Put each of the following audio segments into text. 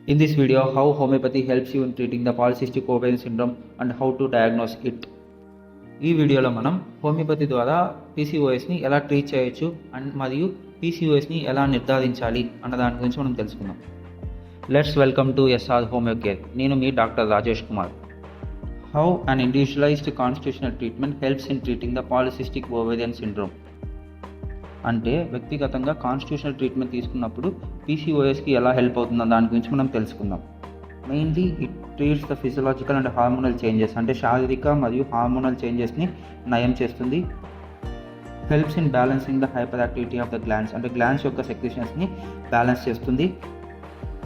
In this video, how homeopathy helps you in treating the polycystic ovarian syndrome and how to diagnose it. ఈ వీడియోలో మనం homeopathy ద్వారా పీసీఓఎస్ని ఎలా treat చేయొచ్చు and మరియు పీసీఓఎస్ని ఎలా నిర్ధారించాలి అన్న దాని గురించి మనం తెలుసుకుందాం. Let's welcome to SR Homeo Care. నేను మీ doctor Rajesh Kumar. How an individualised constitutional treatment helps in treating the polycystic ovarian syndrome. అంటే వ్యక్తిగతంగా కాన్స్టిట్యూషనల్ ట్రీట్మెంట్ తీసుకున్నప్పుడు పీసీఓఎస్కి ఎలా హెల్ప్ అవుతుందో దాని గురించి మనం తెలుసుకుందాం. Mainly it treats the physiological and hormonal changes, అంటే శారీరక మరియు హార్మోనల్ చేంజెస్ని నయం చేస్తుంది. Helps in balancing the hyperactivity of the glands, అంటే గ్లాండ్స్ యొక్క సెక్రెషన్స్ని బ్యాలెన్స్ చేస్తుంది.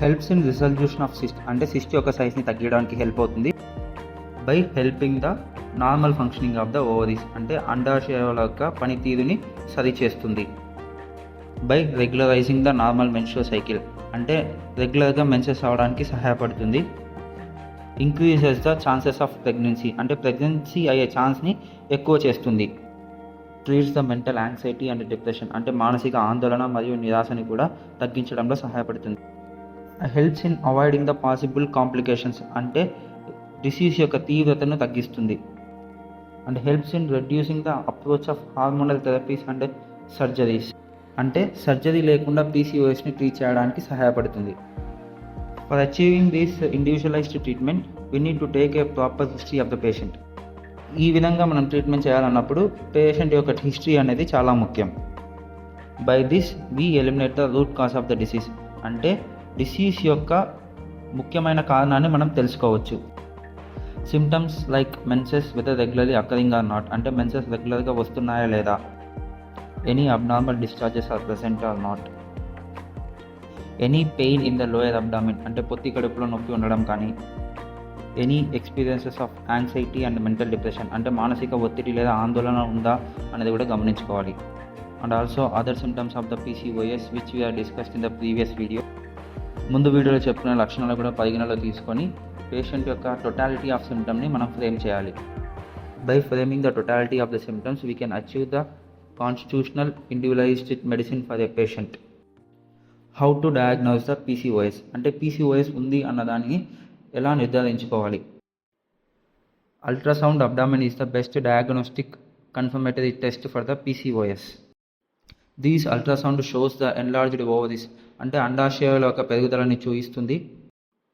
Helps in resolution of cyst, అంటే సిస్ట్ యొక్క సైజ్ని తగ్గించడానికి హెల్ప్ అవుతుంది. By helping the normal functioning of the ovaries, అంటే అండాశయాల యొక్క పనితీరుని సరిచేస్తుంది. By regularising the normal menstrual cycle, అంటే రెగ్యులర్గా మెన్సెస్ అవడానికి సహాయపడుతుంది. Increases the chances of pregnancy, అంటే ప్రెగ్నెన్సీ అయ్యే ఛాన్స్ని ఎక్కువ చేస్తుంది. Treats the mental anxiety and depression, అంటే మానసిక ఆందోళన మరియు నిరాశని కూడా తగ్గించడంలో సహాయపడుతుంది. Helps in avoiding the possible complications, అంటే డిసీజ్ యొక్క తీవ్రతను తగ్గిస్తుంది. And helps in reducing the approach of hormonal therapies and surgeries, అంటే సర్జరీ లేకుండా పీసీఓఎస్ని ట్రీట్ చేయడానికి సహాయపడుతుంది. For achieving this individualised treatment we need to take a proper history of the patient. ఈ విధంగా మనం ట్రీట్మెంట్ చేయాలన్నప్పుడు పేషెంట్ యొక్క హిస్టరీ అనేది చాలా ముఖ్యం. By this we eliminate the root cause of the disease, అంటే డిసీజ్ యొక్క ముఖ్యమైన కారణాన్ని మనం తెలుసుకోవచ్చు. Symptoms like menses whether regularly occurring or not, అంటే మెన్సెస్ రెగ్యులర్గా వస్తున్నాయా లేదా, any abnormal discharges are present or not, any pain in the lower abdomen, అంటే పొత్తి కడుపులో నొప్పి ఉండడం కానీ, any experiences of anxiety and mental depression, అంటే మానసిక ఒత్తిడి లేదా ఆందోళన ఉందా అనేది కూడా గమనించుకోవాలి. And also other symptoms of the PCOS which we are discussed in the previous video. ముందు వీడియోలో చెప్పిన లక్షణాలు కూడా పరిగణలో తీసుకొని పేషెంట్ యొక్క టోటాలిటీ ఆఫ్ సిమ్టమ్ని మనం ఫ్రేమ్ చేయాలి. By framing the totality of the symptoms we can achieve the constitutional individualised medicine for a patient. How to diagnose the PCOS, అంటే పీసీఓఎస్ ఉంది అన్నదాన్ని ఎలా నిర్ధారించుకోవాలి. Ultrasound abdomen is the best diagnostic confirmatory test for the PCOS. These ultrasound shows the enlarged ovaries, అంటే అండాశయాల యొక్క పెరుగుదలని చూపిస్తుంది.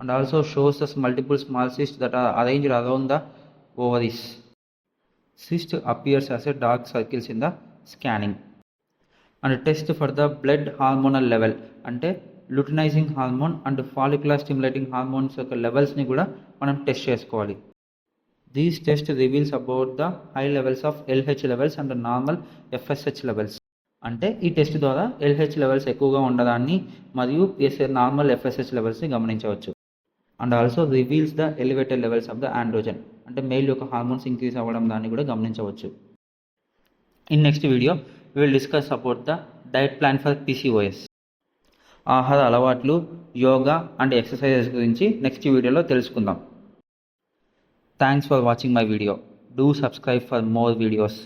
And also shows the multiple small cyst that are arranged around the ovaries. Cyst appears as a dark circles in the scanning. And test for the blood hormonal level, అంటే luteinising hormone and follicular stimulating hormones యొక్క లెవెల్స్ని కూడా మనం test చేసుకోవాలి. These test reveals about the high levels of LH levels and normal FSH levels, అంటే ఈ test ద్వారా LH levels ఎక్కువగా ఉండడాన్ని మరియు నార్మల్ ఎఫ్ఎస్హెచ్ లెవెల్స్ని గమనించవచ్చు. And also reveals the elevated levels of the androgen, అంటే మెయిల్ యొక్క హార్మోన్స్ ఇంక్రీజ్ అవ్వడం దాన్ని కూడా గమనించవచ్చు. In next video we will discuss about the diet plan for PCOS. ఆహార అలవాట్లు, యోగా అండ్ ఎక్సర్సైజెస్ గురించి నెక్స్ట్ వీడియోలో తెలుసుకుందాం. Thanks for watching my video. Do subscribe for more videos.